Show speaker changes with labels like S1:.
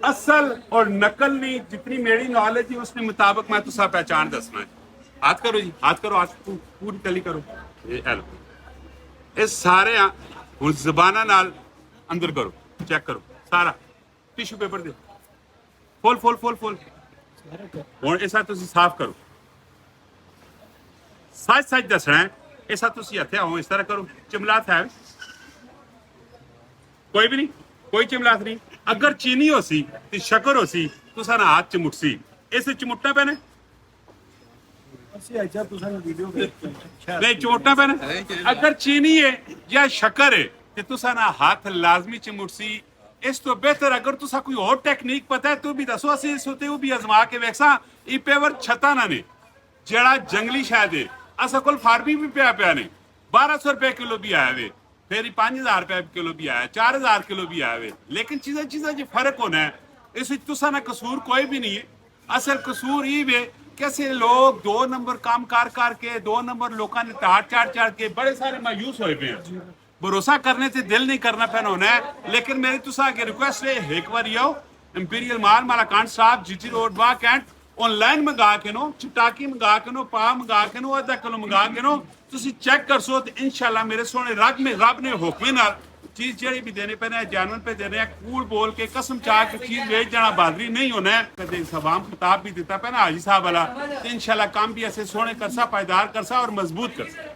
S1: असल और नकल नहीं, जितनी मेरी नॉलेज है उसके मुताबिक मैं तुसा पहचान दसना है। हाथ करो जी, हाथ करो, हाथ पूरी तली करो। ये लो, ये सारे हूँ जबाना नाल अंदर करो, चेक करो सारा। टिश्यू पेपर दे, फोल फोल फोल फोल। हुण ऐसा तुसी साफ करो, सच सच दसना है। ऐसा तुसी हथे आओ, इस तरह करो। चिमलात है कोई भी नहीं, कोई चिमलात नहीं। अगर चीनी हो सी तो शक्कर हो सी तो सारा हाथ चिमुट सी, इस चिमुटना पैना नहीं, चिमुटना पैना। अगर चीनी है या शक्कर है तो तुसा ना हाथ लाजमी चिमुट सी। इस तो बेहतर अगर तुसा कोई और टेक्निक पता है तो भी दसो, असी इस होते भी आजमा के वेखसा। ई पेवर छता ना ने जड़ा जंगली शायद है असा कोल फार्मी भी पिया ने 1200 रुपए किलो भी आया वे, फिर 5000 रुपए किलो भी आया, 4000 किलो भी आया वे। लेकिन चीज़ा जो फर्क होना है इस तुसा ना कसूर कोई भी नहीं है। असल कसूर ये वे कैसे लोग 2 नंबर काम करके 2 नंबर लोगों ने ताड़ चाड़ के बड़े सारे मायूस होए पे हैं। भरोसा करने से दिल नहीं करना पैना होना है। लेकिन मेरी तुसा आगे रिक्वेस्ट है, एक बार आओ इंपीरियल माल माला कांड साहब जीटी रोड बा कैंट ऑनलाइन मंगा के नो, चटाकी मंगा के नो, पा मंगा के नो, आधा किलो मंगा के नो, तुसी चेक कर सो तो इंशाल्लाह मेरे सोने रब ने हुक्म नाल चीज जड़ी भी देने पैना है, जानवर पे देने हैं। कूड़ बोल के कसम चाह के चीज वेच जाना बहादुरी नहीं होना है। कदे सवाम खिताब भी देता पैना हाजी साहब वाला, इंशाल्लाह काम भी ऐसे सोने करसा, पायदार करसा और मजबूत करसा।